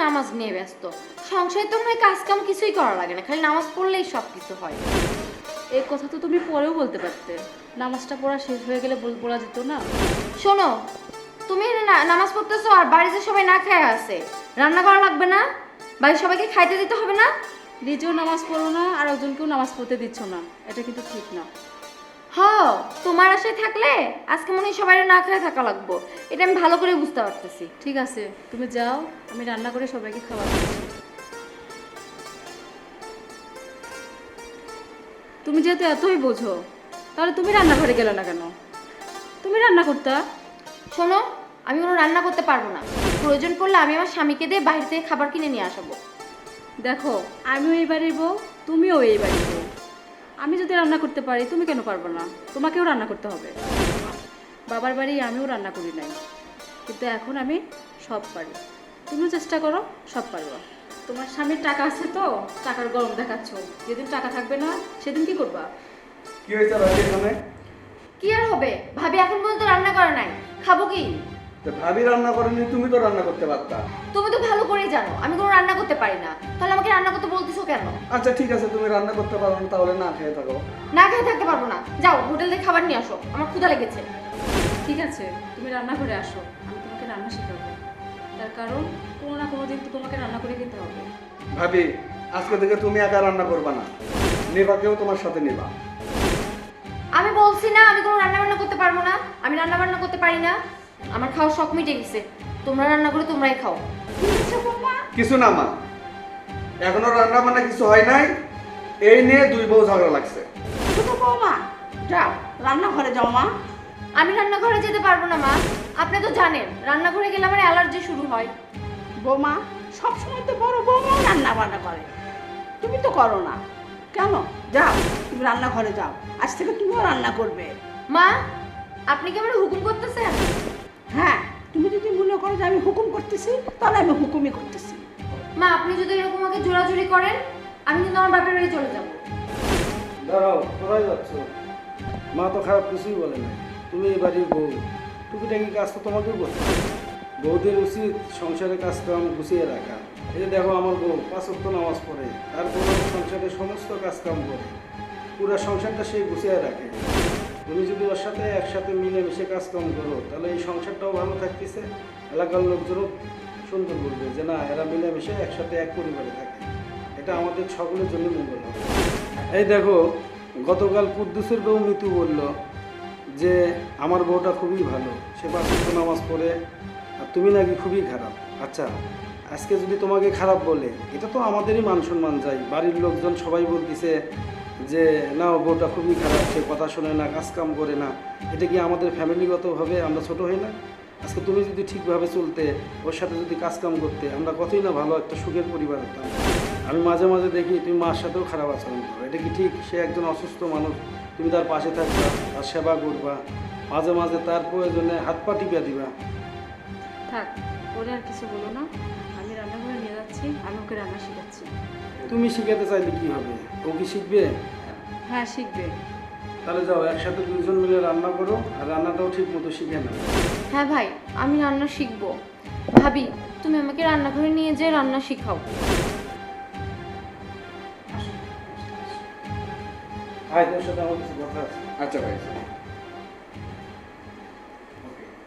নামাজ নিয়ে ব্যস্ত। সংসারে তো মনে হয় কাজ কাম কিছুই করা লাগে না, খালি নামাজ পড়লেই সব কিছু হয়। এই কথা তো তুমি পরেও বলতে পারতে, নামাজটা পড়া শেষ হয়ে গেলে বলা যেত না? শোনো, তুমি নামাজ পড়তেছো আর বাড়িতে সবাই না খায় আছে, রান্না করা লাগবে না? বাড়ির সবাইকে খাইতে দিতে হবে না? নিজেও নামাজ পড়ো না আর একজনকেও নামাজ পড়তে দিচ্ছ না, এটা কিন্তু ঠিক না। হ, তোমার আশায় থাকলে আজকে মনে হয় সবাই না খায় থাকা লাগবো, এটা আমি ভালো করে বুঝতে পারতেছি। ঠিক আছে, তুমি যাও, আমি রান্না করে সবাইকে খাবার দিচ্ছি। তুমি যেহেতু এতই বোঝো, তাহলে তুমি রান্নাঘরে গেলে না কেন? তুমি রান্না করতা। শোনো, আমি কোনো রান্না করতে পারবো না, প্রয়োজন পড়লে আমি আমার স্বামীকে দিয়ে বাইরে থেকে খাবার কিনে নিয়ে আসবো। দেখো, আমিও এই বাড়ির বউ, তুমিও এই বাড়ির বউ। আমি যদি রান্না করতে পারি, তুমি কেন পারবে না? তোমাকেও রান্না করতে হবে। বাবার বাড়ি আমিও রান্না করি নাই, কিন্তু এখন আমি সব পারি। তুমিও চেষ্টা করো, সব পারবা। তোমার স্বামীর টাকা আছে তো টাকার গরম দেখাচ্ছ, যেদিন টাকা থাকবে না সেদিন কি করবা? কি হয়েছে ভাবি এখানে? কি আর হবে, ভাবি এখন পর্যন্ত রান্না করে নাই, খাবো কি? তো ভাবি রান্না করেনি, তুমি তো রান্না করতে পারতা। তুমি তো ভালো করেই জানো আমি কোনো রান্না করতে পারি না, তাহলে আমাকে রান্না করতে বলতেছো কেন? আচ্ছা ঠিক আছে, তুমি রান্না করতে পারো না, তাহলে না খেয়ে থাকো। না খেয়ে থাকতে পারবো না, যাও হোটেল থেকে খাবার নিয়ে আসো, আমার ক্ষুধা লেগেছে। ঠিক আছে, তুমি রান্না করে আসো, আমি তোমাকে রান্না শেখাবো। তার কারণ কোনো না কোনো দিন তো তোমাকে রান্না করে খেতে হবে। ভাবি, আজকে থেকে তুমি একা রান্না করবা না, নেবাকেও তোমার সাথে নেবা। আমি বলছি না আমি কোনো রান্না বান্না করতে পারবো না, আমি রান্না বান্না করতে পারি না, আমার খাওয়ার শখ মিটে গেছে, তোমরা রান্না করে তোমরাই খাও। কিছু না মা, এখনো রান্না বান্না কিছু হয় নাই, এই নিয়ে দুই বউ ঝগড়া লাগছে। ছোট বৌমা, যাও রান্নাঘরে যাও মা। আমি রান্নাঘরে যেতে পারবো না মা, আপনি তো জানেন রান্নাঘরে গেলে আমার অ্যালার্জি শুরু হয়। বৌমা, সবসময় তো বড় বৌমা রান্না বান্না করে, তুমি তো করো না কেন? যাও তুমি রান্নাঘরে যাও, আজ থেকে তুমিও রান্না করবে। মা, আপনি কি আমার হুকুম করতেছেন? হ্যাঁ, তুমি যদি মনে করো যে আমি হুকুম করতেছি, তাহলে আমি হুকুমই করতেছি। মা, আপনি যদি এরকম আমাকে জোরাজুরি করেন, আমি কিন্তু আমার বাপের বাড়ি চলে যাবো। দাঁড়াও, কোথায় যাচ্ছ? মা তো খারাপ কিছুই বলে না, তুমি এই বাড়ির বউ, টুকিটাকি কাজ তো তোমাকেও করতে হবে। বউদের উচিত সংসারের কাজ কাম গুছিয়ে রাখা। এই যে দেখো, আমার বউ 5 ওয়াক্ত নামাজ পড়ে, তারপর সংসারের সমস্ত কাজ কাম করে, পুরো সংসারটা সে গুছিয়ে রাখে। তুমি যদি ওর সাথে একসাথে মিলেমিশে কাজ কাম করো, তাহলে এই সংসারটাও ভালো থাকতেছে, এলাকার লোকজনও সুন্দর বলবে যে না, এরা মিলেমিশে একসাথে এক পরিবারে থাকে। এটা আমাদের সকলের জন্য মঙ্গল হবে। এই দেখো, গতকাল কুদ্দুসের বউ মিতু বলল যে আমার বউটা খুবই ভালো, সে 5 ওয়াক্ত নামাজ পড়ে, আর তুমি নাকি খুবই খারাপ। আচ্ছা, আজকে যদি তোমাকে খারাপ বলে, এটা তো আমাদেরই মান সম্মান যায়। বাড়ির লোকজন সবাই বলতেছে যে না, ও বউটা খুবই খারাপ, সে কথা শোনে না, কাজ কাম করে না। এটা কি আমাদের ফ্যামিলিগতভাবে আমরা ছোট হই না? আজকে তুমি যদি ঠিকভাবে চলতে, ওর সাথে যদি কাজ কাম করতে, আমরা কতই না ভালো একটা সুখের পরিবার হতাম। আমি মাঝে মাঝে দেখি তুমি মার সাথেও খারাপ আচরণ করো, এটা কি ঠিক? সে একজন অসুস্থ মানুষ, তুমি তার পাশে থাকবা, তার সেবা করবা, মাঝে মাঝে তার প্রয়োজনে হাত পা টিপা দিবা। থাক, ওরে আর কিছু বলো না, আমি রান্নাঘরে নিয়ে যাচ্ছি, আমি ওকে রান্না শেখাচ্ছি। তুমি শিখাতে চাইলে কি হবে? ও কি শিখবে? হ্যাঁ, শিখবে। তাহলে যাও, একসাথে দুজন মিলে রান্না করো, আর রান্নাটাও ঠিক মতো শিখে নাও। হ্যাঁ ভাই, আমি রান্না শিখবো। ভাবি, তুমি আমাকে রান্নাঘরে নিয়ে যেয়ে রান্না শিখাও। ভাই, তোর সাথে আমার কিছু কথা আছে। আচ্ছা ভাই।